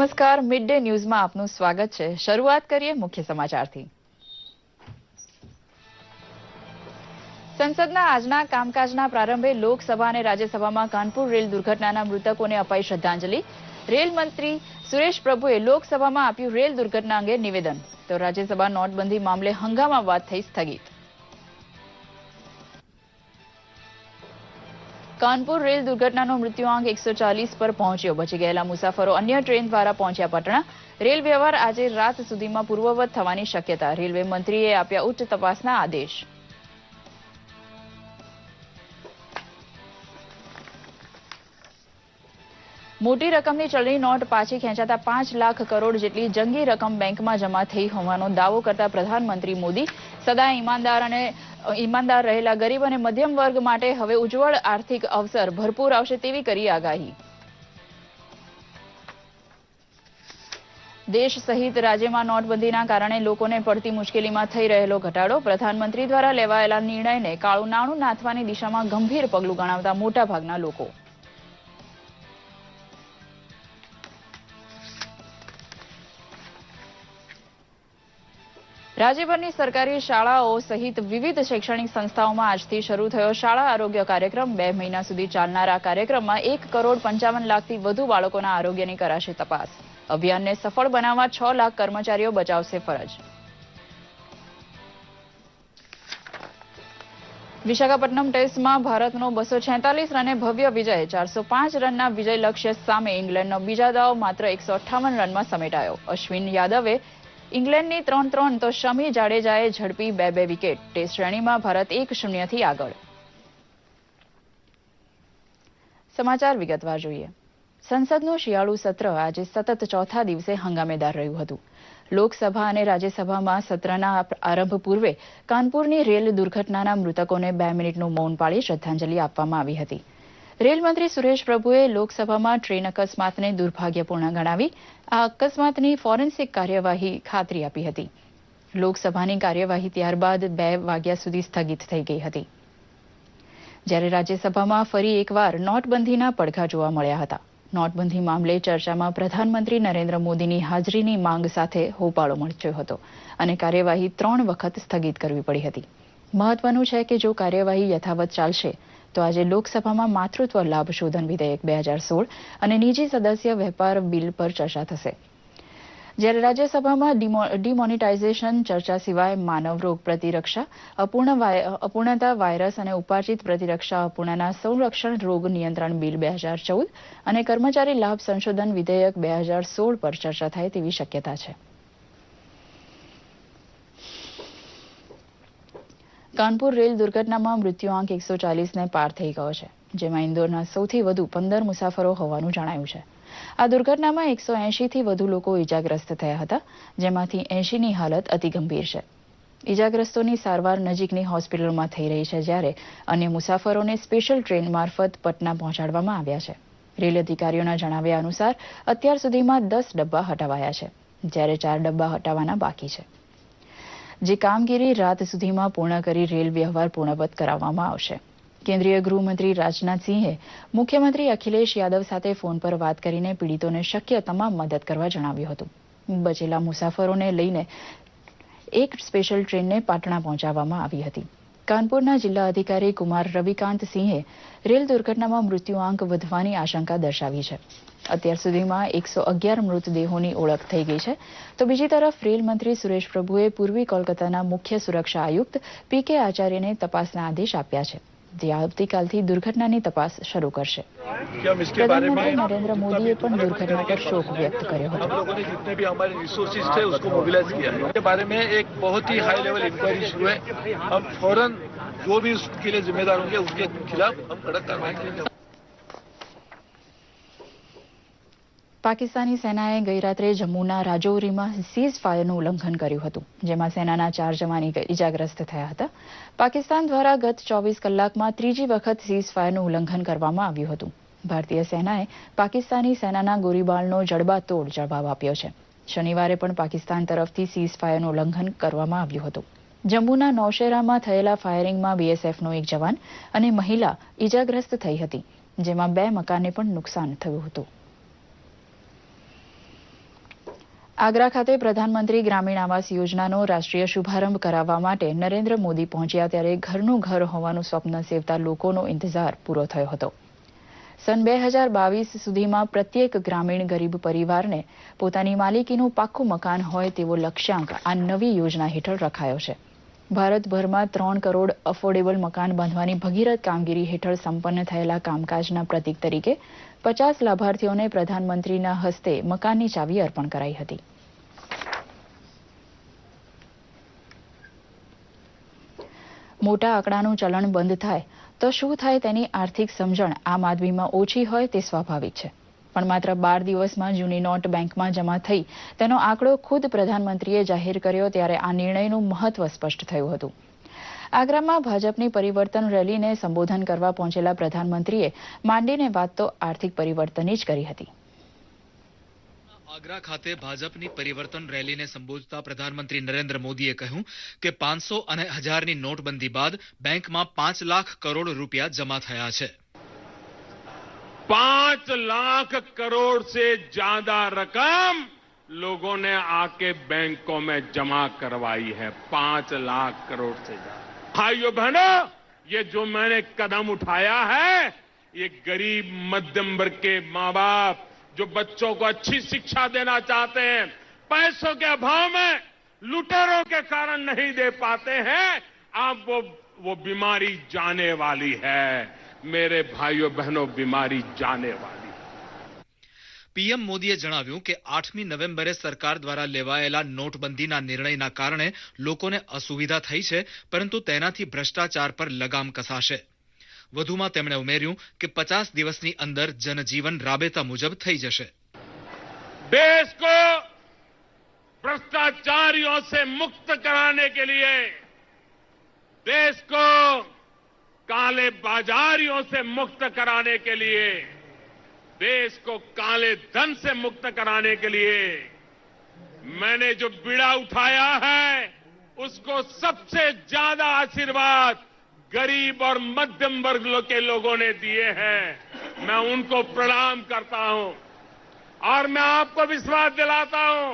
નમસ્કાર, mid day ન્યૂઝમાં આપનું સ્વાગત છે। શરૂઆત કરીએ મુખ્ય સમાચારથી। સંસદના આજના કામકાજના પ્રારંભે લોકસભા અને રાજ્યસભામાં કાનપુર રેલ દુર્ઘટનાના મૃતકોને અપાઈ શ્રદ્ધાંજલિ। રેલ મંત્રી સુરેશ પ્રભુએ લોકસભામાં આપ્યું રેલ દુર્ઘટના અંગે નિવેદન, તો રાજ્યસભા નોટબંધી મામલે હંગામાબાદ થઈ સ્થગિત। કાનપુર રેલ દુર્ઘટનાનો મૃત્યુઆંક 140 પર પહોંચ્યો। બચી ગયેલા મુસાફરો અન્ય ટ્રેન દ્વારા પહોંચ્યા પટણા। રેલ વ્યવહાર આજે રાત સુધીમાં પૂર્વવત થવાની શક્યતા। રેલવે મંત્રીએ આપ્યા ઉચ્ચ તપાસના આદેશ। મોટી રકમની ચલણી નોટ પાછી ખેંચાતા 5 લાખ કરોડ જેટલી જંગી રકમ બેંકમાં જમા થઈ હોવાનો દાવો કરતા પ્રધાનમંત્રી મોદી સદાય ઈમાનદાર રહેલા ગરીબ અને મધ્યમ વર્ગ માટે હવે ઉજ્જવળ આર્થિક અવસર ભરપૂર આવશે તેવી કરી આગાહી। દેશ સહિત રાજ્યમાં નોટબંધીના કારણે લોકોને પડતી મુશ્કેલીમાં થઈ રહેલો ઘટાડો। પ્રધાનમંત્રી દ્વારા લેવાયેલા નિર્ણયને કાળું નાણું નાથવાની દિશામાં ગંભીર પગલું ગણાવતા મોટાભાગના લોકો। રાજ્યભરની સરકારી શાળાઓ સહિત વિવિધ શૈક્ષણિક સંસ્થાઓમાં આજથી શરૂ થયો શાળા આરોગ્ય કાર્યક્રમ। 2 મહિના સુધી ચાલનારા કાર્યક્રમમાં 1,55 લાખથી વધુ બાળકોના આરોગ્યની કરાશે તપાસ। અભિયાનને સફળ બનાવવા 6 લાખ કર્મચારીઓ બજાવશે ફરજ। વિશાખાપટ્ટનમ ટેસ્ટમાં ભારતનો 246 રને ભવ્ય વિજય। 405 રનના વિજય લક્ષ્ય સામે ઇંગ્લેન્ડનો બીજા દાવ માત્ર 158 રનમાં સમેટાયો। અશ્વિન યાદવે ઇંગ્લેન્ડની 3-3 તો શમી જાડેજાએ ઝડપી 2-2 વિકેટ। ટેસ્ટ શ્રેણીમાં ભારત 1-0 થી આગળ। સમાચાર વિગતવાર જોઈએ। સંસદનું શિયાળુ સત્ર આજે સતત ચોથા દિવસે હંગામેદાર રહ્યું હતું। લોકસભા અને રાજ્યસભામાં સત્રના આરંભ પૂર્વે કાનપુરની રેલ દુર્ઘટનાના મૃતકોને 2 મિનિટનું મૌન પાળી શ્રદ્ધાંજલિ આપવામાં આવી હતી। રેલમંત્રી સુરેશ પ્રભુએ લોકસભામાં ટ્રેન અકસ્માતને દુર્ભાગ્યપૂર્ણ ગણાવી આ અકસ્માતની ફોરેન્સિક કાર્યવાહી ખાતરી આપી હતી। લોકસભાની કાર્યવાહી ત્યારબાદ 2 વાગ્યા સુધી સ્થગિત થઈ ગઈ હતી, જ્યારે રાજ્યસભામાં ફરી એકવાર નોટબંધીના પડઘા જોવા મળ્યા હતા। નોટબંધી મામલે ચર્ચામાં પ્રધાનમંત્રી નરેન્દ્ર મોદીની હાજરીની માંગ સાથે હોબાળો મચ્યો હતો અને કાર્યવાહી 3 વખત સ્થગિત કરવી પડી હતી। મહત્વનું છે કે જો કાર્યવાહી યથાવત ચાલશે તો આજે લોકસભામાં માતૃત્વ લાભ શોધન વિધેયક 2016 અને નિજી સદસ્ય વેપાર બિલ પર ચર્ચા થશે, જ્યારે રાજ્યસભામાં ડિમોનેટાઇઝેશન ચર્ચા સિવાય માનવ રોગ પ્રતિરક્ષા, અપૂર્ણતા વાયરસ અને ઉપાર્જિત પ્રતિરક્ષા અપૂર્ણના સંરક્ષણ રોગ નિયંત્રણ બિલ 2014 અને કર્મચારી લાભ સંશોધન વિધેયક 2016 પર ચર્ચા થાય તેવી શક્યતા છે। કાનપુર રેલ દુર્ઘટનામાં મૃત્યુઆંક 140ને પાર થઈ ગયો છે, જેમાં ઇન્દોરના સૌથી વધુ 15 મુસાફરો હોવાનું જણાયું છે। આ દુર્ઘટનામાં 180થી વધુ લોકો ઇજાગ્રસ્ત થયા હતા, જેમાંથી 80ની હાલત અતિ ગંભીર છે। ઇજાગ્રસ્તોની સારવાર નજીકની હોસ્પિટલમાં થઈ રહી છે, જ્યારે અન્ય મુસાફરોને સ્પેશિયલ ટ્રેન મારફત પટના પહોંચાડવામાં આવ્યા છે। રેલ અધિકારીઓના જણાવ્યા અનુસાર અત્યાર સુધીમાં 10 ડબ્બા હટાવાયા છે, જ્યારે 4 ડબ્બા હટાવવાના બાકી છે, જે કામગીરી રાત સુધીમાં પૂર્ણ કરી રેલ વ્યવહાર પૂર્ણવત કરાવવામાં આવશે। કેન્દ્રીય ગૃહમંત્રી રાજનાથસિંહે મુખ્યમંત્રી અખિલેશ યાદવ સાથે ફોન પર વાત કરીને પીડિતોને શક્ય તમામ મદદ કરવા જણાવ્યું હતું। બચેલા મુસાફરોને લઈને એક સ્પેશિયલ ટ્રેનને પાટણા પહોંચાડવામાં આવી હતી। કાનપુરના જિલ્લા અધિકારી કુમાર રવિકાંત સિંહે રેલ દુર્ઘટનામાં મૃત્યુઆંક વધવાની આશંકા દર્શાવી છે। અત્યાર સુધીમાં 111 મૃતદેહોની ઓળખ થઈ ગઈ છે, તો બીજી તરફ રેલ મંત્રી સુરેશ પ્રભુએ પૂર્વી કોલકાતાના મુખ્ય સુરક્ષા આયુક્ત પીકે આચાર્યને તપાસના આદેશ આપ્યા છે, જે આવતીકાલથી દુર્ઘટનાની તપાસ શરૂ કરશે। પ્રધાનમંત્રી નરેન્દ્ર મોદીએ પણ દુર્ઘટના પર શોક વ્યક્ત કર્યો હતો। जो भी उसके लिए जिम्मेदार होंगे उसके खिलाफ हम कड़क कार्रवाई करेंगे। પાકિસ્તાની સેનાએ ગઈ રાત્રે જમ્મુના રાજૌરીમાં સીઝ ફાયરનું ઉલ્લંઘન કર્યું હતું, જેમાં સેનાના 4 જવાન ઇજાગ્રસ્ત થયા હતા। પાકિસ્તાન દ્વારા ગત 24 કલાકમાં ત્રીજી વખત સીઝ ફાયરનું ઉલ્લંઘન કરવામાં આવ્યું હતું। ભારતીય સેનાએ પાકિસ્તાની સેનાના ગોળીબારનો જડબાતોડ જવાબ આપ્યો છે। શનિવારે પણ પાકિસ્તાન તરફથી સીઝ ફાયરનું ઉલ્લંઘન કરવામાં આવ્યું હતું। જમ્મુના નૌશેરામાં થયેલા ફાયરિંગમાં બીએસએફનો 1 જવાન અને મહિલા ઇજાગ્રસ્ત થઈ હતી, જેમાં 2 મકાનને પણ નુકસાન થયું હતું। આગ્રા ખાતે પ્રધાનમંત્રી ગ્રામીણ આવાસ યોજનાનો રાષ્ટ્રીય શુભારંભ કરાવવા માટે નરેન્દ્ર મોદી પહોંચ્યા ત્યારે ઘરનું ઘર હોવાનું સ્વપ્ન સેવતા લોકોનો ઇંતજાર પૂરો થયો હતો. સન 2022 સુધીમાં પ્રત્યેક ગ્રામીણ ગરીબ પરિવારને પોતાની માલિકીનું પાક્કું મકાન હોય તેવો લક્ષ્યાંક આ નવી યોજના હેઠળ રખાયો છે. ભારતભરમાં 3 કરોડ અફોર્ડેબલ મકાન બાંધવાની ભગીરથ કામગીરી હેઠળ સંપન્ન થયેલા કામકાજના પ્રતીક તરીકે 50 લાભાર્થીઓને પ્રધાનમંત્રીના હસ્તે મકાનની ચાવી અર્પણ કરાઈ હતી. મોટા આંકડાનું ચલણ બંધ થાય તો શું થાય તેની આર્થિક સમજણ આમ આદમીમાં ઓછી હોય તે સ્વાભાવિક છે, પણ માત્ર 12 દિવસમાં જૂની નોટ બેંકમાં જમા થઈ તેનો આંકડો ખુદ પ્રધાનમંત્રીએ જાહેર કર્યો ત્યારે આ નિર્ણયનું મહત્વ સ્પષ્ટ થયું હતું. આગ્રામાં ભાજપની પરિવર્તન રેલીને સંબોધન કરવા પહોંચેલા પ્રધાનમંત્રીએ માંડીને વાત તો આર્થિક પરિવર્તનની જ કરી હતી. આગ્રા ખાતે ભાજપની પરિવર્તન રેલીને સંબોધતા પ્રધાનમંત્રી નરેન્દ્ર મોદીએ કહ્યું કે 500 અને 1000ની નોટબંધી બાદ બેંકમાં 5 લાખ કરોડ રૂપિયા જમા થયા છે. 5 लाख करोड़ से ज्यादा रकम लोगों ने आके बैंकों में जमा करवाई है. 5 लाख करोड़ से ज्यादा. भाइयों बहनों, ये जो मैंने कदम उठाया है, ये गरीब मध्यम वर्ग के माँ बाप जो बच्चों को अच्छी शिक्षा देना चाहते हैं, पैसों के अभाव में लुटेरों के कारण नहीं दे पाते हैं, अब वो बीमारी जाने वाली है. मेरे भाइयों बहनों, बीमारी जाने वाली. પીએમ મોદીએ જણાવ્યું કે 8મી નવેમ્બરે સરકાર દ્વારા લેવાયેલા નોટબંધીના નિર્ણયના કારણે લોકોને અસુવિધા થઈ છે, પરંતુ તેનાથી ભ્રષ્ટાચાર પર લગામ કસાશે. વધુમાં તેમણે ઉમેર્યું કે 50 દિવસની અંદર જનજીવન રાબેતા મુજબ થઈ જશે. देश को भ्रष्टाचारियों से मुक्त कराने के लिए, देश को काले बाजारियों से मुक्त कराने के लिए, देश को काले धन से मुक्त कराने के लिए मैंने जो बीड़ा उठाया है, उसको सबसे ज्यादा आशीर्वाद गरीब और मध्यम वर्ग के लोगों ने दिए हैं. मैं उनको प्रणाम करता हूं और मैं आपको विश्वास दिलाता हूं,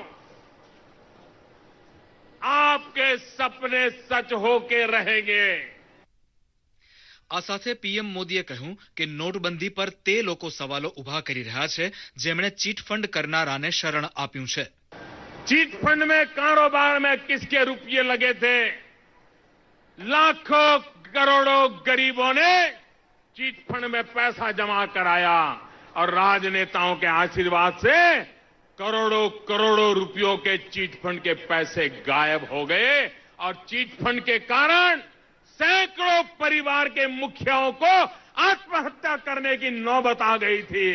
आपके सपने सच होके रहेंगे. આ સાથે પીએમ મોદીએ કહ્યું કે નોટબંધી પર તે લોકો સવાલો ઉભા કરી રહ્યા છે જેમણે ચીટફંડ કરનારાને શરણ આપ્યું છે. चीट फंड में कारोबार में किसके रुपये लगे थे? लाखों करोड़ों गरीबों ने चीट फंड में पैसा जमा कराया और राजनेताओं के आशीर्वाद से करोड़ों करोड़ों रुपयों के चीट फंड के पैसे गायब हो गए और चीट फंड के कारण सैकड़ों परिवार के मुखियाओं को आत्महत्या करने की नौबत आ गई थी.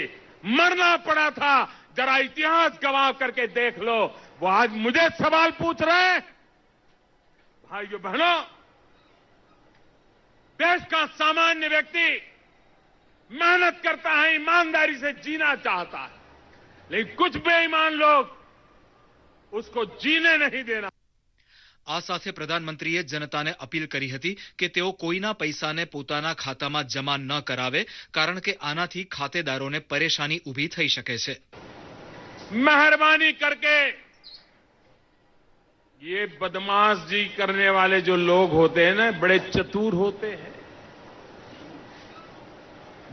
मरना पड़ा था. जरा इतिहास गवाह करके देख लो. वो आज मुझे सवाल पूछ रहे हैं. भाइयों बहनों, देश का सामान्य व्यक्ति मेहनत करता है, ईमानदारी से जीना चाहता है, लेकिन कुछ बेईमान लोग उसको जीने नहीं देना. આ સાથે પ્રધાનમંત્રીએ જનતાને અપીલ કરી હતી કે તેઓ કોઈના પૈસાને પોતાના ખાતામાં જમા ન કરાવે, કારણ કે આનાથી ખાતેદારોને પરેશાની ઊભી થઈ શકે છે. मेहरबानी करके ये बदमाशी करने वाले जो लोग होते हैं ना, बड़े चतुर होते हैं.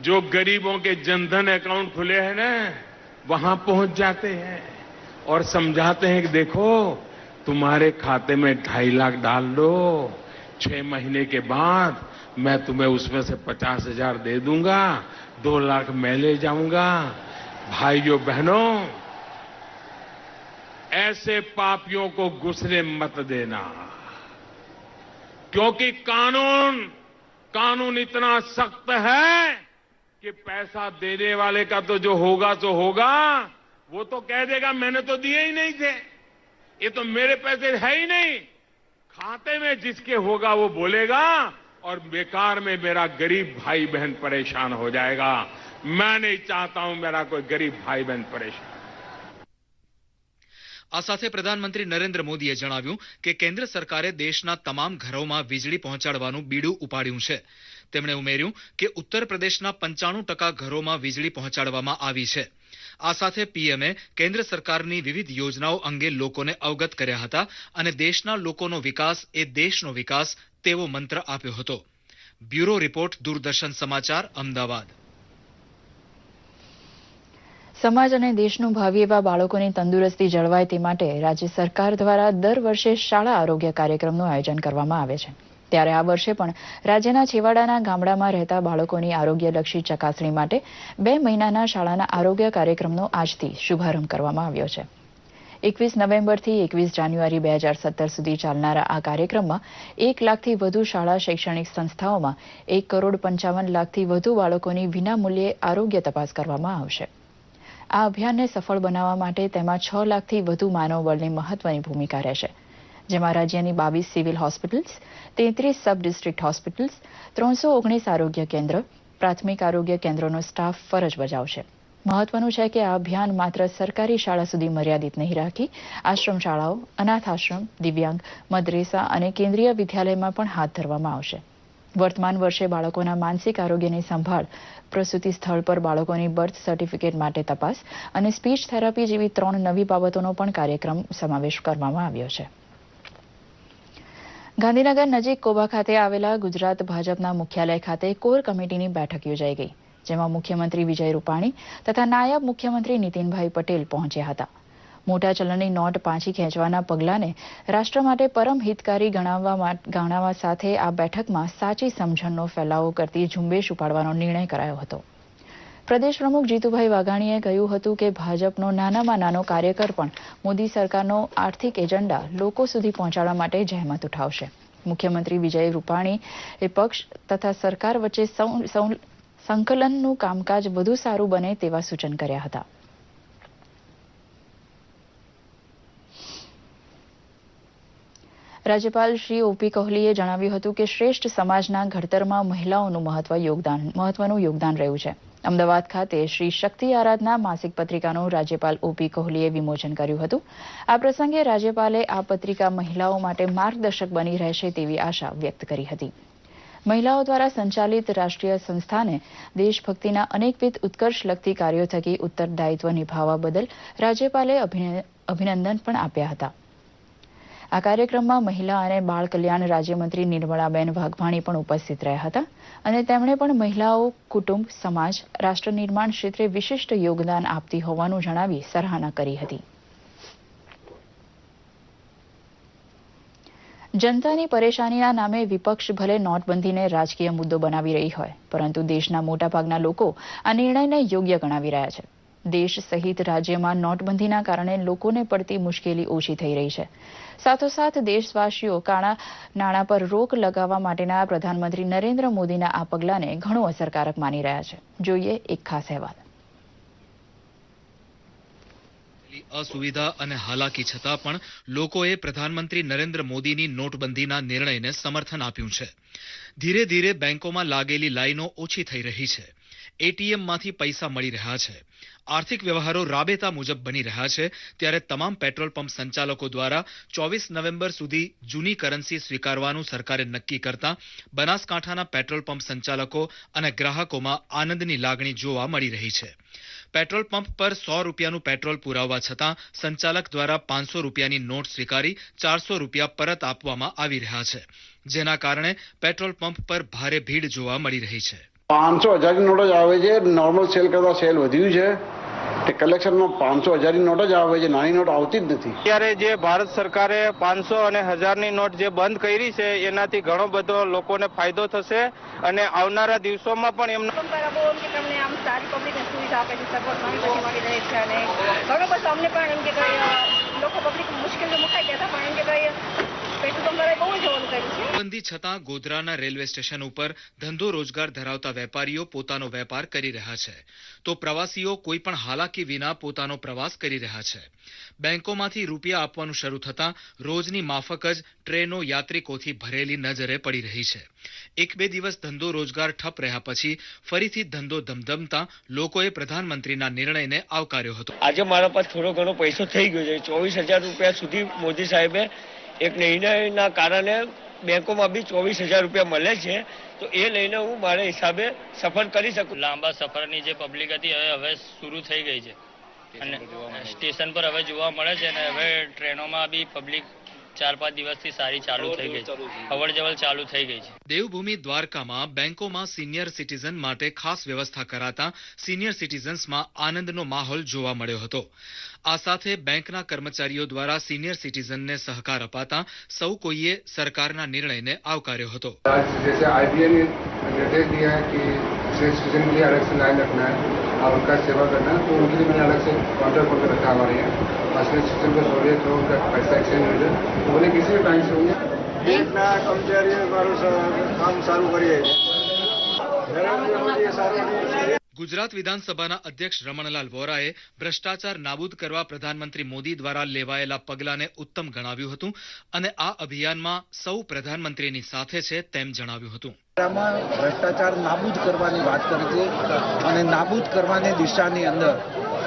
जो गरीबों के जनधन अकाउंट खुले हैं ना, वहां पहुंच जाते हैं और समझाते हैं कि देखो, तुम्हारे खाते में 2.5 लाख डाल दो, 6 महीने के बाद मैं तुम्हें उसमें से 50,000 दे दूंगा, 2 लाख मैं ले जाऊंगा. भाइयों बहनों, ऐसे पापियों को घुसने मत देना, क्योंकि कानून इतना सख्त है कि पैसा देने वाले का तो जो होगा सो होगा. वो तो कह देगा मैंने तो दिए ही नहीं थे, ये तो मेरे पैसे है ही नहीं. खाते में जिसके होगा वो बोलेगा और बेकार में मेरा गरीब भाई बहन परेशान हो जाएगा. मैं नहीं चाहता हूं मेरा कोई गरीब भाई बहन परेशान. આ સાથે પ્રધાનમંત્રી નરેન્દ્ર મોદીએ જણાવ્યું કે કેન્દ્ર સરકારે દેશના તમામ ઘરોમાં વીજળી પહોંચાડવાનું બીડું ઉપાડ્યું છે. તેમણે ઉમેર્યું કે ઉત્તર પ્રદેશના 95% ઘરોમાં વીજળી પહોંચાડવામાં આવી છે. આ સાથે પીએમએ કેન્દ્ર સરકારની વિવિધ યોજનાઓ અંગે લોકોને અવગત કર્યા હતા અને દેશના લોકોનો વિકાસ એ દેશનો વિકાસ તેવો મંત્ર આપ્યો હતો. બ્યુરો રિપોર્ટ, દૂરદર્શન સમાચાર, અમદાવાદ. સમાજ અને દેશનું ભાવિ એવા બાળકોની તંદુરસ્તી જળવાય તે માટે રાજ્ય સરકાર દ્વારા દર વર્ષે શાળા આરોગ્ય કાર્યક્રમનું આયોજન કરવામાં આવે છે. ત્યારે આ વર્ષે પણ રાજ્યના છેવાડાના ગામડામાં રહેતા બાળકોની આરોગ્યલક્ષી ચકાસણી માટે 2 મહિનાના શાળાના આરોગ્ય કાર્યક્રમનો આજથી શુભારંભ કરવામાં આવ્યો છે. 21 નવેમ્બરથી 21 જાન્યુઆરી 2017 સુધી ચાલનારા આ કાર્યક્રમમાં 1 લાખથી વધુ શાળા શૈક્ષણિક સંસ્થાઓમાં 1,55 લાખથી વધુ બાળકોની વિનામૂલ્યે આરોગ્ય તપાસ કરવામાં આવશે. આ અભિયાનને સફળ બનાવવા માટે તેમાં 6 લાખથી વધુ માનવબળની મહત્વની ભૂમિકા રહેશે, જેમાં રાજ્યની 22 civil hospitals, 33 sub district hospitals, 319 આરોગ્ય કેન્દ્ર, પ્રાથમિક આરોગ્ય કેન્દ્રોનો સ્ટાફ ફરજ બજાવશે. મહત્વનું છે કે આ અભિયાન માત્ર સરકારી શાળા સુધી મર્યાદિત નહીં રાખી આશ્રમ શાળાઓ, અનાથ આશ્રમ, દિવ્યાંગ, મદરેસા અને કેન્દ્રીય વિદ્યાલયમાં પણ હાથ ધરવામાં આવશે. વર્તમાન વર્ષે બાળકોના માનસિક આરોગ્યની સંભાળ, પ્રસૂતિ સ્થળ પર બાળકોની બર્થ સર્ટિફિકેટ માટે તપાસ અને સ્પીચ થેરાપી જેવી 3 નવી બાબતોનો પણ કાર્યક્રમ સમાવેશ કરવામાં આવ્યો છે. ગાંધીનગર નજીક કોબા ખાતે આવેલા ગુજરાત ભાજપના મુખ્યાલય ખાતે કોર કમિટીની બેઠક યોજાઈ ગઈ, જેમાં મુખ્યમંત્રી વિજય રૂપાણી તથા નાયબ મુખ્યમંત્રી નીતિનભાઈ પટેલ પહોંચ્યા હતા. મોટા ચલણની નોટ પાછી ખેંચવાના પગલાંને રાષ્ટ્ર માટે પરમ હિતકારી ગણાવવા સાથે આ બેઠકમાં સાચી સમજણનો ફેલાવો કરતી ઝુંબેશ ઉપાડવાનો નિર્ણય કરાયો હતો. પ્રદેશ પ્રમુખ જીતુભાઈ વાઘાણીએ કહ્યું હતું કે ભાજપનો નાનામાં નાનો કાર્યકર પણ મોદી સરકારનો આર્થિક એજન્ડા લોકો સુધી પહોંચાડવા માટે જહેમત ઉઠાવશે. મુખ્યમંત્રી વિજય રૂપાણી એ પક્ષ તથા સરકાર વચ્ચે સંકલનનું કામકાજ વધુ સારું બને તેવા સૂચન કર્યા હતા. રાજ્યપાલ શ્રી ઓપી કોહલીએ જણાવ્યું હતું કે શ્રેષ્ઠ સમાજના ઘડતરમાં મહિલાઓનું મહત્વનું યોગદાન રહ્યું છે. અમદાવાદ ખાતે શ્રી શક્તિ આરાધના માસિક પત્રિકાનું રાજ્યપાલ ઓપી કોહલીએ વિમોચન કર્યું હતું. આ પ્રસંગે રાજ્યપાલે આ પત્રિકા મહિલાઓ માટે માર્ગદર્શક બની રહેશે તેવી આશા વ્યક્ત કરી હતી. મહિલાઓ દ્વારા સંચાલિત રાષ્ટ્રીય સંસ્થાને દેશભક્તિના અનેકવિધ ઉત્કર્ષલક્ષી કાર્યો થકી ઉત્તરદાયિત્વ નિભાવવા બદલ રાજ્યપાલે અભિનંદન પણ આપ્યા હતા. આ કાર્યક્રમમાં મહિલા અને બાળ કલ્યાણ રાજ્યમંત્રી નિર્મળાબેન વાઘવાણી પણ ઉપસ્થિત રહ્યા હતા અને તેમણે પણ મહિલાઓ કુટુંબ, સમાજ, રાષ્ટ્ર નિર્માણ ક્ષેત્રે વિશિષ્ટ યોગદાન આપતી હોવાનું જણાવી સરાહના કરી હતી. જનતાની પરેશાનીના નામે વિપક્ષ ભલે નોટબંધીને રાજકીય મુદ્દો બનાવી રહી હોય, પરંતુ દેશના મોટાભાગના લોકો આ નિર્ણયને યોગ્ય ગણાવી રહ્યા છે. દેશ સહિત રાજ્યમાં નોટબંધીના કારણે લોકોને પડતી મુશ્કેલી ઓછી થઈ રહી છે. સાથોસાથ દેશવાસીઓ કાળા નાણાં પર રોક લગાવવા માટેના પ્રધાનમંત્રી નરેન્દ્ર મોદીના આ પગલાંને ઘણું અસરકારક માની રહ્યા છે. જોઈએ એક ખાસ અહેવાલ. અસુવિધા અને હાલાકી છતાં પણ લોકોએ પ્રધાનમંત્રી નરેન્દ્ર મોદીની નોટબંધીના નિર્ણયને સમર્થન આપ્યું છે. ધીરે ધીરે બેંકોમાં લાગેલી લાઈનો ઓછી થઈ રહી છે. એટીએમમાંથી પૈસા મળી રહ્યા છે. આર્થિક વ્યવહારો રાબેતા મુજબ બની રહ્યા છે. ત્યારે તમામ પેટ્રોલ પંપ સંચાલકો દ્વારા 24 નવેમ્બર સુધી જૂની કરન્સી સ્વીકારવાનું સરકારે નક્કી કરતા બનાસકાંઠાના પેટ્રોલ પંપ સંચાલકો અને ગ્રાહકોમાં આનંદની લાગણી જોવા મળી રહી છે. પેટ્રોલ પંપ પર 100 રૂપિયાનું પેટ્રોલ પુરાવવા છતાં સંચાલક દ્વારા 500 રૂપિયાની નોટ સ્વીકારી 400 રૂપિયા પરત આપવામાં આવી રહ્યા છે, જેના કારણે પેટ્રોલ પંપ પર ભારે ભીડ જોવા મળી રહી છે. 500,000 ની નોટ જ આવે છે. નોર્મલ સેલ કરતા સેલ વધ્યું છે. તે કલેક્શનમાં 500,000 ની નોટ જ આવે છે. નાની નોટ આવતી જ નથી. અત્યારે જે ભારત સરકારે 500 અને 1000 ની નોટ જે બંધ કરી છે, એનાથી ઘણો બધો લોકોને ફાયદો થશે અને આવનારા દિવસોમાં પણ એમનો તમને આમ સારી પબ્લિકને સુવિધા આપે છે, સગવડ ઘણી બધી મળી રહે છે અને ઘણો બધો અમને પણ એમ કે લોકો પબ્લિક મુશ્કેલીઓ મુકાઈ ગયા હતા, પણ એમ કે પેટ્રોલ પંપ પર બહુ જ જવાનું કર્યું છે. બંધી છતાં ગોધરાના રેલવે સ્ટેશન ઉપર ધંધો રોજગાર ધરાવતા વેપારીઓ પોતાનો વેપાર કરી રહ્યા છે, તો પ્રવાસીઓ કોઈ પણ હાલાકી વિના પોતાનો પ્રવાસ કરી રહ્યા છે. બેંકોમાંથી રૂપિયા આપવાનું શરૂ થતાં રોજની માફક જ ટ્રેનો યાત્રિકોથી ભરેલી નજરે પડી રહી છે. 1-2 દિવસ ધંધો રોજગાર ઠપ રહ્યા પછી ફરીથી ધંધો ધમધમતા લોકોએ પ્રધાનમંત્રીના નિર્ણયને આવકાર્યો હતો. આજે મારા પાસે થોડો ઘણો પૈસો થઈ ગયો છે. 24,000 રૂપિયા સુધી મોદી સાહેબે એક નિર્ણયના કારણે બેંકોમાં બી 24,000 રૂપિયા મળે છે, તો એ લઈને હું મારા હિસાબે સફર કરી શકું. લાંબા સફરની જે પબ્લિક હતી હવે શરૂ થઈ ગઈ છે અને સ્ટેશન પર હવે જોવા મળે છે અને હવે ટ્રેનોમાં બી પબ્લિક 4-5 દિવસથી સારી ચાલુ થઈ ગઈ છે, અવર જવર ચાલુ થઈ ગઈ છે. દેવભૂમિ દ્વારકામાં બેંકોમાં સિનિયર સિટીઝન માટે ખાસ વ્યવસ્થા કરાતા સિનિયર સિટીઝન્સમાં આનંદનો માહોલ જોવા મળ્યો હતો. આ સાથે બેંકના કર્મચારીઓ દ્વારા સિનિયર સિટીઝનને સહકાર અપાતા સૌ કોઈએ સરકારના નિર્ણયને આવકાર્યો હતો. जैसे आईबीए ने निर्देश दिया है कि सीनियर सिटीजन के लिए अलग से लाइन रखना है और उनका सेवा करना है, तो उनके लिए मैंने अलग से काउंटर खोल कर रखा हमारे यहाँ. और सीनियर सिटीजन को सहूलियत हो, उनका पैसा एक्सचेंज हो जाए, तो बोले किसी भी बैंक से होंगे. બેંકના કર્મચારીઓ મારું કામ સારું કરીએ. નરેન્દ્ર મોદીએ સારું. ગુજરાત વિધાનસભાના અધ્યક્ષ રમણલાલ વોરાએ ભ્રષ્ટાચાર નાબૂદ કરવા પ્રધાનમંત્રી મોદી દ્વારા લેવાયેલા પગલાંને ઉત્તમ ગણાવ્યું હતું અને આ અભિયાનમાં સૌ પ્રધાનમંત્રીની સાથે છે તેમ જણાવ્યું હતું. ભ્રષ્ટાચાર નાબૂદ કરવાની વાત કરી છે અને નાબૂદ કરવાની દિશાની અંદર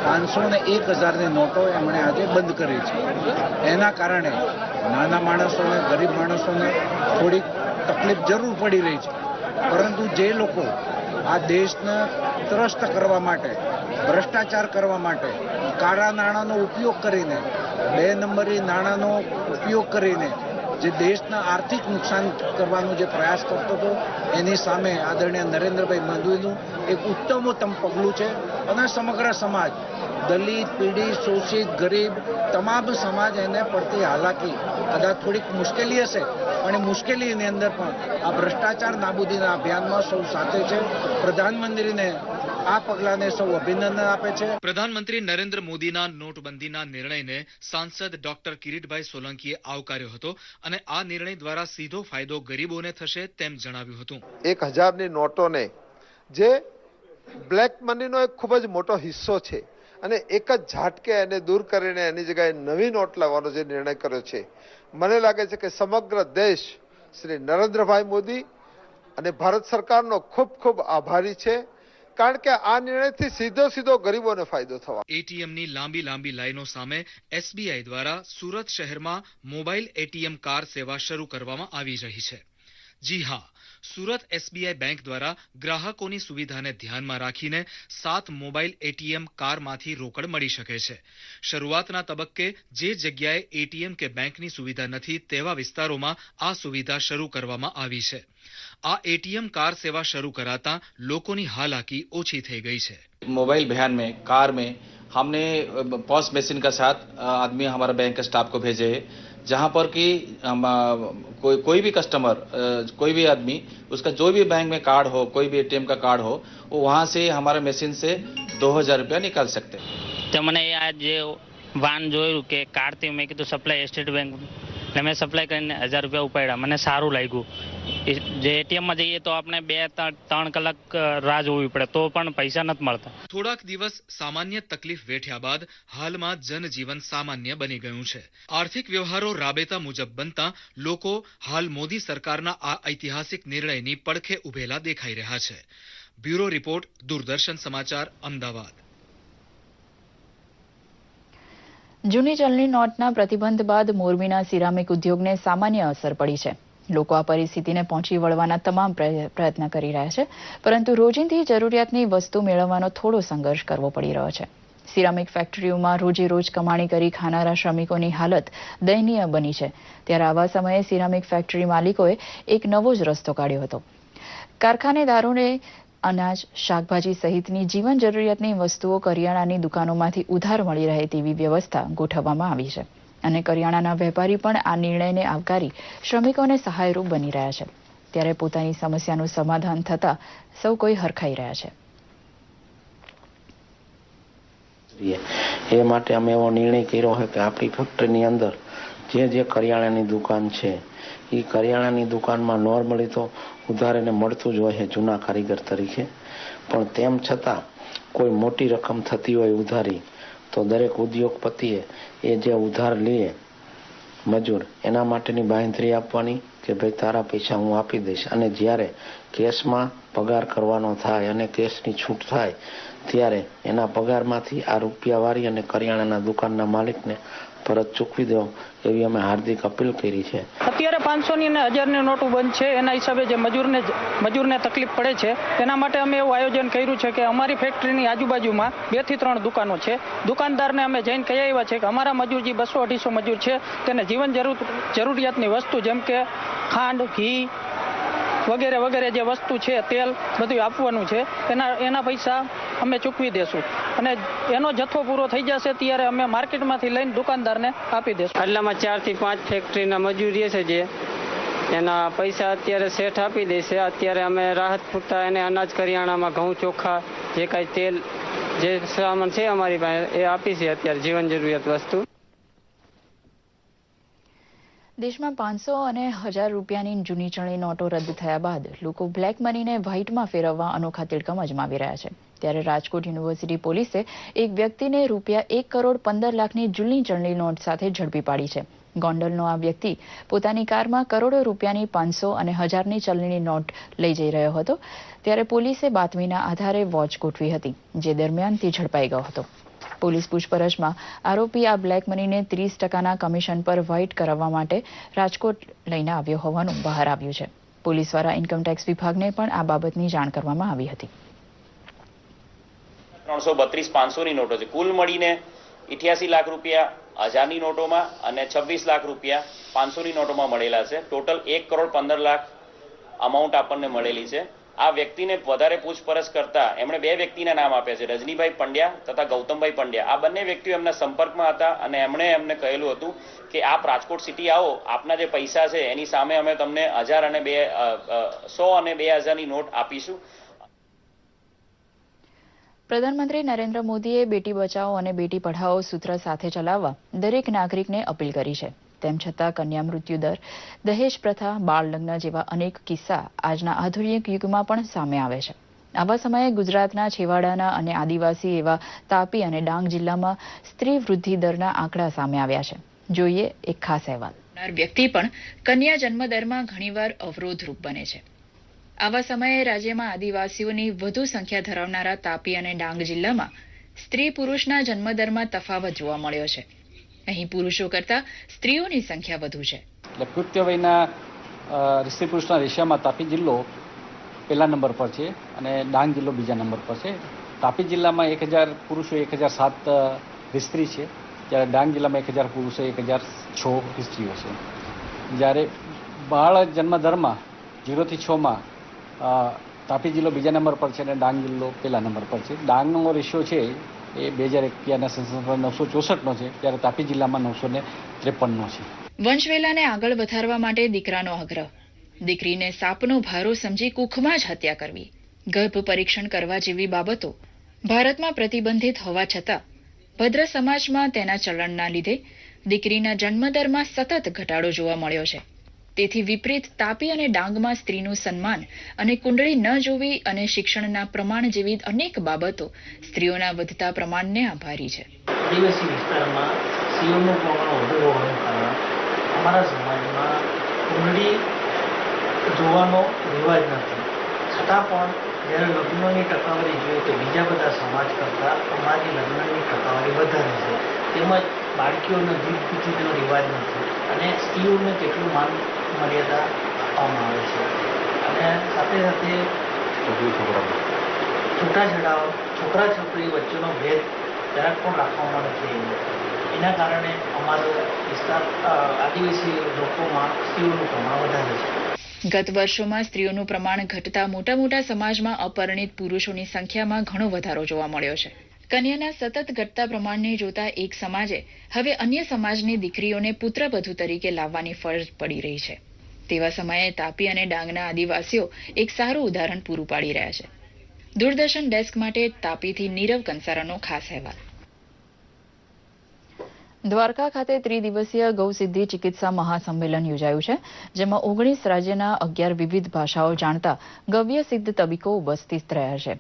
501,000ની નોટો એમણે આજે બંધ કરી છે. એના કારણે નાના માણસોને, ગરીબ માણસોને થોડીક તકલીફ જરૂર પડી રહી છે, પરંતુ જે લોકો આ દેશને ત્રસ્ત કરવા માટે, ભ્રષ્ટાચાર કરવા માટે, કાળા નાણાંનો ઉપયોગ કરીને, 2 નંબરી નાણાંનો ઉપયોગ કરીને જે દેશના આર્થિક નુકસાન કરવાનો જે પ્રયાસ કરતો હતો, એની સામે આદરણીય નરેન્દ્રભાઈ મોદીનું એક ઉત્તમોત્તમ પગલું છે અને સમગ્ર સમાજ, દલિત, પીડિત, શોષિત, ગરીબ તમામ સમાજ એને પડતી હાલાકી, કદાચ થોડીક મુશ્કેલી હશે પણ એ મુશ્કેલીની અંદર પણ આ ભ્રષ્ટાચાર નાબૂદીના અભિયાનમાં સૌ સાથે છે. પ્રધાનમંત્રીને આ પગલાને સૌ અભિનંદન આપે છે. પ્રધાનમંત્રી નરેન્દ્ર મોદીના નોટબંધીના નિર્ણયને સાંસદ ડોક્ટર કિરીટભાઈ સોલંકીએ આવકાર્યો હતો અને આ નિર્ણય દ્વારા સીધો ફાયદો ગરીબોને થશે તેમ જણાવ્યું હતું. 1,000ની નોટોને જે બ્લેક મનીનો એક ખૂબ જ મોટો હિસ્સો છે અને એક જ ઝાટકે એને દૂર કરીને એની જગ્યાએ નવી નોટ લાવવાનો જે નિર્ણય કર્યો છે, મને લાગે છે કે સમગ્ર દેશ શ્રી નરેન્દ્રભાઈ મોદી અને ભારત સરકારનો ખૂબ ખૂબ આભારી છે, કારણ કે આ નિર્ણયથી સીધો ગરીબોને ફાયદો થવા. એટીએમની લાંબી લાઈનો સામે એસબીઆઈ દ્વારા સુરત શહેરમાં મોબાઈલ એટીએમ કાર સેવા શરૂ કરવામાં આવી રહી છે. જી હા, સુરત એસબીઆઈ બેંક દ્વારા ગ્રાહકોની સુવિધાને ધ્યાનમાં રાખીને 7 મોબાઈલ એટીએમ કારમાંથી રોકડ મળી શકે છે. શરૂઆતના તબક્કે જે જગ્યાએ એટીએમ કે બેંકની સુવિધા નથી તેવા વિસ્તારોમાં આ સુવિધા શરૂ કરવામાં આવી છે. આ एटीएम कार सेवा शुरू कराता लोगों की हालाकी ओछी થઈ ગઈ છે. मोबाइल वैन में, कार में हमने पॉस मशीन का साथ आदमी हमारा बैंक के स्टाफ को भेजे है, जहां पर कि कोई भी कस्टमर, कोई भी आदमी, उसका जो भी बैंक में कार्ड हो, कोई भी एटीएम का कार्ड हो, वो वहां से हमारा मशीन से 2,000 रुपया निकाल सकते हैं. तो मैंने आज વાન જોયું કે કાર્ડથી મેં કીધું સપ્લાય સ્ટેટ બેંક, એટલે મેં સપ્લાય કરીને 1,000 રૂપિયા ઉપાડ્યા. મને સારું લાગ્યું. જે એટીએમમાં જઈએ તો આપણે 2-3 કલાક રાહ જોવી પડે, તો પણ પૈસા નથી મળતા. થોડાક દિવસ સામાન્ય તકલીફ વેઠ્યા બાદ હાલમાં જનજીવન સામાન્ય બની ગયું છે. આર્થિક વ્યવહારો રાબેતા મુજબ બનતા લોકો હાલ મોદી સરકારના આ ઐતિહાસિક નિર્ણયની પડખે ઉભેલા દેખાઈ રહ્યા છે. બ્યુરો રિપોર્ટ, દૂરદર્શન સમાચાર, અમદાવાદ. જૂની ચલણી નોટના પ્રતિબંધ બાદ મોરબીના સિરામિક ઉદ્યોગને સામાન્ય અસર પડી છે. લોકો આ પરિસ્થિતિને પહોંચી વળવાના તમામ પ્રયત્ન કરી રહ્યા છે, પરંતુ રોજિંદી જરૂરિયાતની વસ્તુ મેળવવાનો થોડો સંઘર્ષ કરવો પડી રહ્યો છે. સિરામિક ફેક્ટરીઓમાં રોજે રોજ કમાણી કરી ખાનારા શ્રમિકોની હાલત દયનીય બની છે. ત્યારે આવા સમયે સિરામિક ફેક્ટરી માલિકોએ એક નવો જ રસ્તો કાઢ્યો હતો. કારખાનેદારોને અનાજ, શાકભાજી સહિતની જીવન જરૂરિયાતની વસ્તુઓ કરિયાણાની દુકાનોમાંથી ઉધાર મળી રહે તેવી વ્યવસ્થા ગોઠવવામાં આવી છે અને કરિયાણાના વેપારી પણ આ નિર્ણયને આવકારી શ્રમિકોને સહાયરૂપ બની રહ્યા છે. ત્યારે પોતાની સમસ્યાનું સમાધાન થતા સૌ કોઈ હરખાઈ રહ્યા છે. એ માટે અમે એવો નિર્ણય કર્યો છે કે આપણી ફેક્ટરીની અંદર જે કરિયાણાની દુકાન છે એ કરિયાણાની દુકાનમાં નોર્મલી તો ઉધાર એને મળતું જ હોય છે જૂના કારીગર તરીકે, પણ તેમ છતાં કોઈ મોટી રકમ થતી હોય ઉધારી તો દરેક ઉદ્યોગપતિએ એ જે ઉધાર લે મજૂર એના માટેની બાંહેધરી આપવાની કે ભાઈ તારા પૈસા હું આપી દઈશ, અને જ્યારે કેશમાં પગાર કરવાનો થાય અને કેશની છૂટ થાય ત્યારે એના પગારમાંથી આ રૂપિયા વાળી અને કરિયાણાના દુકાનના માલિકને પરત ચૂકવી દો એવી અમે હાર્દિક અપીલ કરી છે. અત્યારે 500ની અને 1000ની નોટો બંધ છે, એના હિસાબે જે મજૂરને તકલીફ પડે છે તેના માટે અમે એવું આયોજન કર્યું છે કે અમારી ફેક્ટરીની આજુબાજુમાં 2 થી 3 દુકાનો છે. દુકાનદારને અમે જઈને કહી આવ્યા છે કે અમારા મજૂર જે 200-250 મજૂર છે તેને જીવન જરૂરિયાતની વસ્તુ જેમ કે ખાંડ, ઘી વગેરે વગેરે જે વસ્તુ છે, તેલ બધું આપવાનું છે. એના પૈસા અમે ચૂકવી દેશું અને એનો જથ્થો પૂરો થઈ જશે ત્યારે અમે માર્કેટમાંથી લઈને દુકાનદારને આપી દેશું. આટલામાં 4 થી 5 ફેક્ટરીના મજૂરીએ છે જે એના પૈસા અત્યારે શેઠ આપી દેશે. અત્યારે અમે રાહત પૂરતા એને અનાજ કરિયાણામાં ઘઉં, ચોખા, જે કાંઈ તેલ, જે સામાન છે અમારી પાસે એ આપી છે અત્યારે જીવન જરૂરિયાત વસ્તુ. દેશમાં 500 અને 1000 રૂપિયાની જૂની ચલણી નોટો રદ થયા બાદ લોકો બ્લેક મનીને વ્હાઇટમાં ફેરવવા અનોખા તિડકમ અજમાવી રહ્યા છે. ત્યારે રાજકોટ યુનિવર્સિટી પોલીસે એક વ્યક્તિને ₹1,15,00,000ની જૂની ચલણી નોટ સાથે ઝડપી પાડી છે. ગોંડલનો આ વ્યક્તિ પોતાની કારમાં કરોડો રૂપિયાની 500 અને 1000ની ચલણીની નોટ લઈ જઈ રહ્યો હતો ત્યારે પોલીસે બાતમીના આધારે વોચ ગોઠવી હતી, જે દરમિયાન તે ઝડપાઈ ગયો હતો. પોલીસ પૂછપરછમાં આરોપી આ બ્લેક મનીને 30%ના કમિશન પર વ્હાઇટ કરાવવા માટે રાજકોટ લઈને આવ્યો હોવાનું બહાર આવ્યું છે. પોલીસ દ્વારા ઇન્કમટેક્સ વિભાગને પણ આ બાબતની જાણ કરવામાં આવી હતી. 332 500ની નોટો છે. કુલ મળીને 88 લાખ રૂપિયા 1000ની નોટોમાં અને 26 લાખ રૂપિયા 500ની નોટોમાં મળેલા છે. ટોટલ 1,15,00,000 અમાઉન્ટ આપણને મળેલી છે. આ વ્યક્તિને વધારે પૂછપરછ કરતા એમણે 2 વ્યક્તિના નામ આપ્યા છે, રજનીભાઈ પંડ્યા તથા ગૌતમભાઈ પંડ્યા. આ બંને વ્યક્તિઓ એમના સંપર્કમાં હતા અને એમને કહેલું હતું કે આપ રાજકોટ સિટી આવો, આપના જે પૈસા છે એની સામે અમે તમને 1000 અને 100 અને 2000ની નોટ આપીશું. પ્રધાનમંત્રી નરેન્દ્ર મોદીએ બેટી બચાવો અને બેટી પઢાઓ સૂત્ર સાથે ચલાવવા દરેક નાગરિકને અપીલ કરી છે. તેમ છતાં કન્યા મૃત્યુ દર, દહેજ પ્રથા, બાળ લગ્ન જેવા અનેક કિસ્સા આજના આધુનિક યુગમાં પણ સામે આવે છે. આવા સમયે ગુજરાતના છેવાડાના અને આદિવાસી એવા તાપી અને ડાંગ જિલ્લામાં સ્ત્રી વૃદ્ધિ દરના આંકડા સામે આવ્યા છે. જોઈએ એક ખાસ અહેવાલ. વ્યક્તિ પણ કન્યા જન્મદરમાં ઘણીવાર અવરોધરૂપ બને છે. આવા સમયે રાજ્યમાં આદિવાસીઓની વધુ સંખ્યા ધરાવનારા તાપી અને ડાંગ જિલ્લામાં સ્ત્રી પુરુષના જન્મદરમાં તફાવત જોવા મળ્યો છે. અહીં પુરુષો કરતા સ્ત્રીઓની સંખ્યા વધુ છે. કૃત્ય વયના સ્ત્રી પુરુષના રેશિયામાં તાપી જિલ્લો પહેલા નંબર પર છે અને ડાંગ જિલ્લો બીજા નંબર પર છે. તાપી જિલ્લામાં 1000 પુરુષો 1007 સ્ત્રી છે, જ્યારે ડાંગ જિલ્લામાં 1000 પુરુષો 1006 સ્ત્રીઓ છે. જ્યારે બાળ જન્મદરમાં 0 થી 6માં તાપી જિલ્લો બીજા નંબર પર છે અને ડાંગ જિલ્લો પહેલા નંબર પર છે. ડાંગનો રેશિયો છે એ 2021ના સેન્સસ પર 964નો છે, જ્યારે તાપી જિલ્લામાં 953નો છે. વંશવેલાને આગળ વધારવા માટે દીકરાનો આગ્રહ, દીકરીને સાપનો ભારો સમજી કુખમાં જ હત્યા કરવી, ગર્ભ પરીક્ષણ કરવા જેવી બાબતો ભારતમાં પ્રતિબંધિત હોવા છતાં ભદ્ર સમાજમાં તેના ચલણના લીધે દીકરીના જન્મદરમાં સતત ઘટાડો જોવા મળ્યો છે. તેથી વિપરીત તાપી અને ડાંગમાં સ્ત્રીનું સન્માન અને કુંડળી ન જોવી અને શિક્ષણના પ્રમાણ જેવી અનેક બાબતો સ્ત્રીઓના વધતા પ્રમાણને આભારી છે. આદિવાસી વિસ્તારમાં સ્ત્રીઓનું પ્રમાણ વધુ હોવાનું કારણ અમારા સમાજમાં કુંડળી જોવાનો રિવાજ નથી. છતાં પણ જ્યારે લગ્નની ટકાવારી જોઈએ તો બીજા બધા સમાજ કરતાં અમારી લગ્નની ટકાવારી વધારે છે. તેમજ બાળકીઓનો દીપગુથીનો રિવાજ નથી અને સ્ત્રીઓને તેટલું માન મર્યાદા આપવામાં આવે છે. અને સાથે સાથે છૂટાછેડાઓ, છોકરા છોકરી વચ્ચેનો ભેદ જરાક પણ રાખવામાં નથી. એના કારણે અમારો વિસ્તાર આદિવાસી લોકોમાં સ્ત્રીઓનું પ્રમાણ વધારે છે. ગત વર્ષોમાં સ્ત્રીઓનું પ્રમાણ ઘટતા મોટા સમાજમાં અપરિણિત પુરુષોની સંખ્યામાં ઘણો વધારો જોવા મળ્યો છે. કન્યાના સતત ઘટતા પ્રમાણને જોતા એક સમાજે હવે અન્ય સમાજની દીકરીઓને પુત્રવધુ તરીકે લાવવાની ફરજ પડી રહી છે. તેવા સમયે તાપી અને ડાંગના આદિવાસીઓ એક સારું ઉદાહરણ પૂરું પાડી રહ્યા છે. દૂરદર્શન ડેસ્ક માટે તાપીથી નીરવ કંસારાનો ખાસ અહેવાલ. દ્વારકા ખાતે ત્રિદિવસીય ગૌસિદ્ધિ ચિકિત્સા મહાસંમેલન યોજાયું છે, જેમાં 19 રાજ્યના 11 વિવિધ ભાષાઓ જાણતા ગવ્ય સિદ્ધ તબીબો ઉપસ્થિત રહ્યા છે.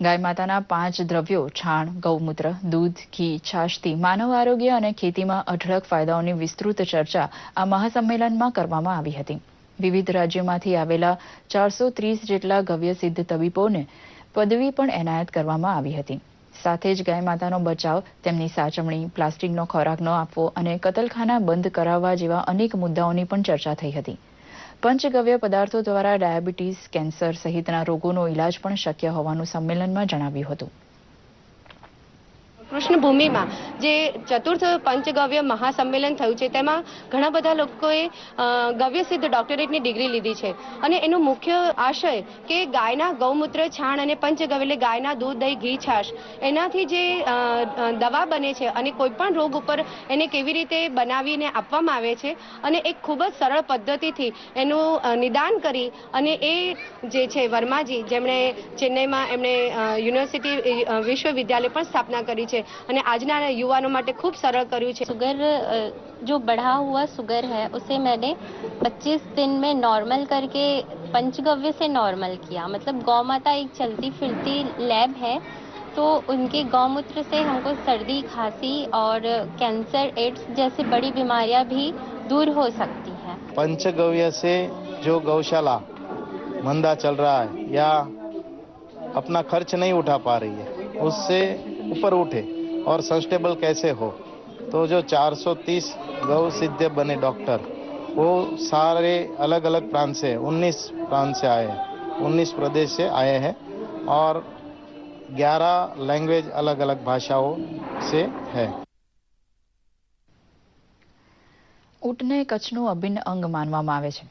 ગાય માતાના 5 દ્રવ્યો છાણ, ગૌમૂત્ર, દૂધ, ઘી, છાશથી માનવ આરોગ્ય અને ખેતીમાં અઢળક ફાયદાઓની વિસ્તૃત ચર્ચા આ મહાસંમેલનમાં કરવામાં આવી હતી. વિવિધ રાજ્યોમાંથી આવેલા 430 જેટલા ગવ્ય સિદ્ધ તબીબોને પદવી પણ એનાયત કરવામાં આવી હતી. સાથે જ ગાય માતાનો બચાવ, તેમની સાચવણી, પ્લાસ્ટિકનો ખોરાક ન આપવો અને કતલખાના બંધ કરાવવા જેવા અનેક મુદ્દાઓની પણ ચર્ચા થઈ હતી. પંચગવ્ય પદાર્થો દ્વારા ડાયાબિટીસ, કેન્સર સહિતના રોગોનો ઇલાજ પણ શક્ય હોવાનું સંમેલનમાં જણાવ્યું હતું. કૃષ્ણભૂમિમાં જે ચતુર્થ પંચગવ્ય મહાસંમેલન થયું છે તેમાં ઘણા બધા લોકોએ ગવ્ય સિદ્ધ ડોક્ટરેટની ડિગ્રી લીધી છે અને એનો મુખ્ય આશય કે ગાયના ગૌમૂત્ર, છાણ અને પંચગવ્ય એટલે ગાયના દૂધ, દહીં, ઘી, છાશ એનાથી જે દવા બને છે અને કોઈ પણ રોગ ઉપર એને કેવી રીતે બનાવીને આપવામાં આવે છે અને એક ખૂબ જ સરળ પદ્ધતિથી એનું નિદાન કરી અને એ જે છે વર્માજી જેમણે ચેન્નઈમાં એમણે યુનિવર્સિટી વિશ્વવિદ્યાલય પણ સ્થાપના કરી છે અને આજના યુવાનો માટે ખૂબ સરળ કર્યું છે. शुगर जो बढ़ा हुआ शुगर है उसे मैंने 25 दिन में नॉर्मल करके पंचगव्य से नॉर्मल किया. मतलब गौ माता एक चलती फिरती लैब है, तो उनके गौमूत्र से हमको सर्दी, खांसी और कैंसर, एड्स जैसी बड़ी बीमारियां भी दूर हो सकती हैं. पंचगव्य से जो गौशाला मंदा चल रहा है या अपना खर्च नहीं उठा पा रही है, उससे ऊपर उठे और सस्टेनेबल कैसे हो, तो जो 430 गौ सिद्ध बने डॉक्टर वो सारे अलग अलग प्रांत से 19 प्रांत से आए हैं, 19 प्रदेश से आए हैं और 11 लैंग्वेज अलग अलग भाषाओं से है. ઊંટને કચ્છનું અભિન્ન અંગ માનવામાં આવે છે,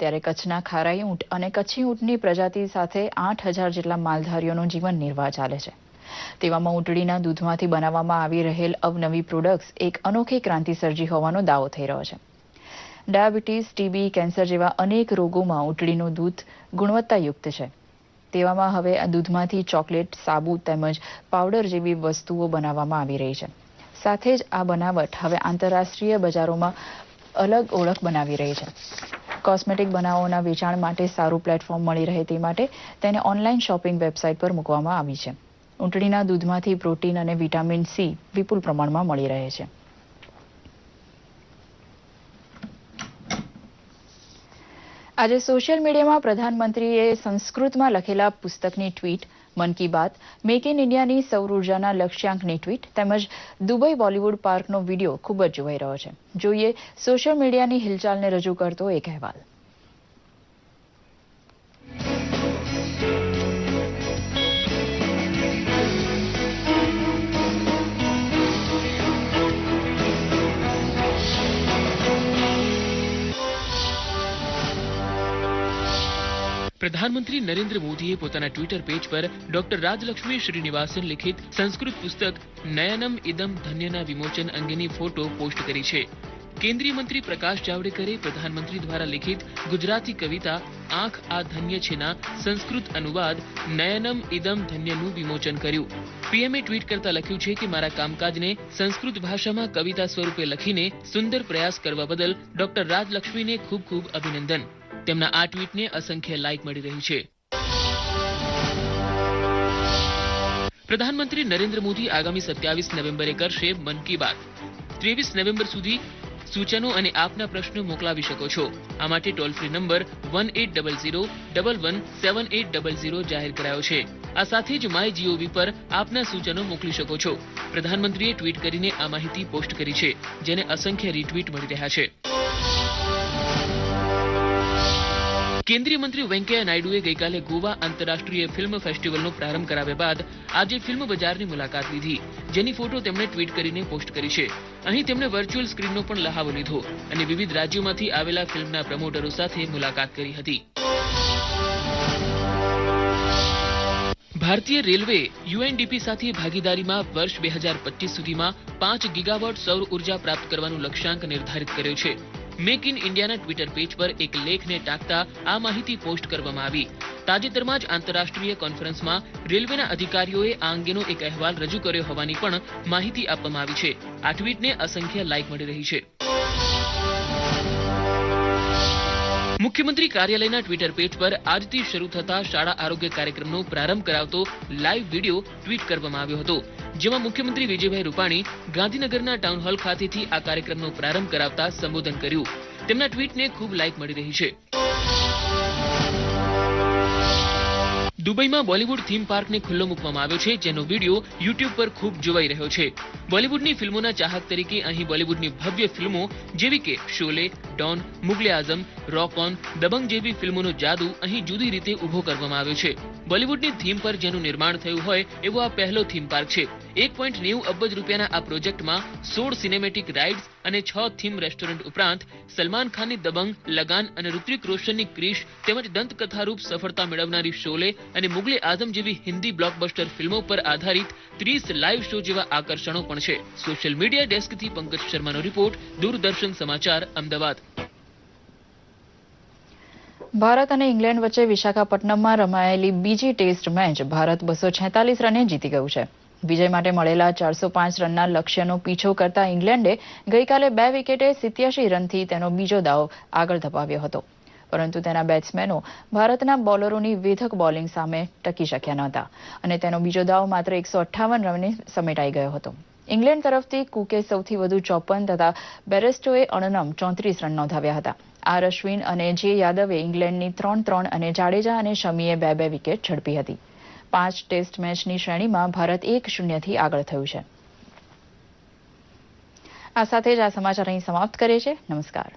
ત્યારે કચ્છના ખારાઈ ઊંટ અને કચ્છી ઊંટની પ્રજાતિ સાથે 8000 જેટલા માલધારીઓનો જીવન નિર્વાહ ચાલે છે. તેવામાં ઊંટડીના દૂધમાંથી બનાવવામાં આવી રહેલ અવનવી પ્રોડક્ટ્સ એક અનોખી ક્રાંતિ સર્જી હોવાનો દાવો થઈ રહ્યો છે. ડાયાબિટીસ, ટીબી, કેન્સર જેવા અનેક રોગોમાં ઊંટડીનું દૂધ ગુણવત્તાયુક્ત છે. તેવામાં હવે આ દૂધમાંથી ચોકલેટ, સાબુ તેમજ પાવડર જેવી વસ્તુઓ બનાવવામાં આવી રહી છે. સાથે જ આ બનાવટ હવે આંતરરાષ્ટ્રીય બજારોમાં અલગ ઓળખ બનાવી રહી છે. કોસ્મેટિક બનાવોના વેચાણ માટે સારું પ્લેટફોર્મ મળી રહે તે માટે તેને ઓનલાઈન શોપિંગ વેબસાઇટ પર મૂકવામાં આવી છે. ઊંટડીના દૂધમાંથી પ્રોટીન અને વિટામિન સી વિપુલ પ્રમાણમાં મળી રહે છે. આજે સોશિયલ મીડિયામાં પ્રધાનમંત્રીએ સંસ્કૃતમાં લખેલા પુસ્તકની tweet, Mann Ki Baat, make in ઇન્ડિયાની સૌર ઉર્જાના લક્ષ્યાંકની ટ્વીટ તેમજ દુબઈ બોલિવૂડ પાર્કનો વિડીયો ખૂબ જ જોવાઈ રહ્યો છે. જોઈએ સોશિયલ મીડિયાની હિલચાલને રજૂ કરતો એક અહેવાલ. प्रधानमंत्री नरेंद्र मोदीએ પોતાના ટ્વિટર પેજ પર ડોક્ટર રાજલક્ષ્મી શ્રીનિવાસન લિખિત સંસ્કૃત પુસ્તક નયનમ ઇદમ ધન્યના વિમોચન અંગેની ફોટો પોસ્ટ કરી છે. કેન્દ્રીય મંત્રી પ્રકાશ જાવડેકરે પ્રધાનમંત્રી દ્વારા લિખિત ગુજરાતી કવિતા આંખ આ ધન્ય છેના સંસ્કૃત અનુવાદ નયનમ ઇદમ ધન્યનું વિમોચન કર્યું. પીએમએ ટ્વીટ કરતા લખ્યું છે કે મારા કામકાજને સંસ્કૃત ભાષામાં કવિતા સ્વરૂપે લખીને સુંદર પ્રયાસ કરવા બદલ ડોક્ટર રાજલક્ષ્મીને ખૂબ ખૂબ અભિનંદન. તેમના આ ટ્વીટને અસંખ્ય લાઇક મળી રહી છે. પ્રધાનમંત્રી નરેન્દ્ર મોદી આગામી 27 નવેમ્બરે કરશે મન કી બાત. 23 નવેમ્બર સુધી સૂચનો અને આપના પ્રશ્નો મોકલાવી શકો છો. આ માટે ટોલ ફ્રી નંબર 1800117800 જાહેર કરાયો છે. આ સાથે જ માય GOV પર આપના સૂચનો મોકલી શકો છો. પ્રધાનમંત્રીએ ટ્વીટ કરીને આ માહિતી પોસ્ટ કરી છે, જેને અસંખ્ય રીટ્વીટ મળી રહ્યા છે. કેન્દ્રીય મંત્રી વેંકૈયા નાયડુએ ગઈકાલે ગોવા આંતરરાષ્ટ્રીય ફિલ્મ ફેસ્ટિવલનો પ્રારંભ કરાવ્યા બાદ આજે ફિલ્મ બજારની મુલાકાત લીધી, જેની ફોટો તેમણે ટ્વીટ કરીને પોસ્ટ કરી છે. અહીં તેમણે વર્ચ્યુઅલ સ્ક્રીનનો પણ લહાવો લીધો અને વિવિધ રાજ્યોમાંથી આવેલા ફિલ્મના પ્રમોટરો સાથે મુલાકાત કરી હતી. ભારતીય રેલવે UNDP સાથે ભાગીદારીમાં વર્ષ 2025 સુધીમાં 5 ગીગાવોટ સૌર ઉર્જા પ્રાપ્ત કરવાનું લક્ષ્યાંક નિર્ધારિત કર્યો છે. મેક ઇન ઇન્ડિયાના ટ્વિટર પેજ પર એક લેખને ટાંકતા આ માહિતી પોસ્ટ કરવામાં આવી. તાજેતરમાં જ આંતરરાષ્ટ્રીય કોન્ફરન્સમાં રેલવેના અધિકારીઓએ આ અંગેનો એક અહેવાલ રજૂ કર્યો હોવાની પણ માહિતી આપવામાં આવી છે. આ ટ્વીટને અસંખ્ય લાઇક મળી રહી છે. મુખ્યમંત્રી કાર્યાલયના ટ્વિટર પેજ પર આજથી શરૂ થતા શાળા આરોગ્ય કાર્યક્રમનો પ્રારંભ કરાવતો લાઈવ વિડીયો ટ્વીટ કરવામાં આવ્યો હતો, જેમાં મુખ્યમંત્રી વિજયભાઈ રૂપાણી ગાંધીનગરના ટાઉન હોલ ખાતેથી આ કાર્યક્રમનો પ્રારંભ કરાવતા સંબોધન કર્યું. તેમના ટ્વીટને ખૂબ લાઇક મળી રહી છે. દુબઈમાં બોલિવૂડ થીમ પાર્કને ખુલ્લો મૂકવામાં આવ્યો છે, જેનો વિડીયો યુટ્યુબ પર ખૂબ જોવાઈ રહ્યો છે. બોલિવૂડની ફિલ્મોના ચાહક તરીકે અહીં બોલિવૂડની ભવ્ય ફિલ્મો જેવી કે શોલે, ડોન, મુગલે આઝમ, રોક ઓન, દબંગ જેવી ફિલ્મોનો જાદુ અહીં જુદી રીતે ઊભો કરવામાં આવ્યો છે. બોલિવૂડની થીમ પર જેનું નિર્માણ થયું હોય એવો આ પહેલો થીમ પાર્ક છે. 1.90 અબજ રૂપિયાના આ પ્રોજેક્ટમાં 16 સિનેમેટિક રાઇડ્સ અને 6 થીમ રેસ્ટોરન્ટ ઉપરાંત સલમાન ખાનની દબંગ, લગાન અને ઋતિક રોશનની ક્રિશ તેમજ દંતકથારૂપ સફળતા મેળવનારી શોલે અને મુગલે આઝમ જેવી હિન્દી બ્લોકબસ્ટર ફિલ્મો પર આધારિત 30 લાઇવ શો જેવા આકર્ષણો પણ છે. સોશિયલ મીડિયા ડેસ્કથી પંકજ શર્માનો રિપોર્ટ, દૂરદર્શન સમાચાર, અમદાવાદ. ભારત અને ઇંગ્લેન્ડ વચ્ચે વિશાખાપટ્ટનમમાં રમાયેલી બીજી ટેસ્ટ મેચ ભારત 246 રને જીતી ગયું છે. વિજય માટે મળેલા 405 રનના લક્ષ્યનો પીછો કરતા ઇંગ્લેન્ડે ગઈકાલે 2 વિકેટે 87 રનથી તેનો બીજો દાવ આગળ ધપાવ્યો હતો, પરંતુ તેના બેટ્સમેનો ભારતના બોલરોની વેધક બોલિંગ સામે ટકી શક્યા નહોતા અને તેનો બીજો દાવ માત્ર 158 રને સમેટાઈ ગયો હતો. ઇંગ્લેન્ડ તરફથી કુકે સૌથી વધુ 54 તથા બેરેસ્ટોએ અણનમ 34 રન નોંધાવ્યા હતા. આર અશ્વિન અને જે યાદવે ઇંગ્લેન્ડની 3-3 અને જાડેજા અને શમીએ 2-2 વિકેટ ઝડપી હતી. 5 ટેસ્ટ મેચની શ્રેણીમાં ભારત 1-0 થી આગળ થયું છે. આ સાથે જ આ સમાચાર અહીં સમાપ્ત કરે છે. નમસ્કાર.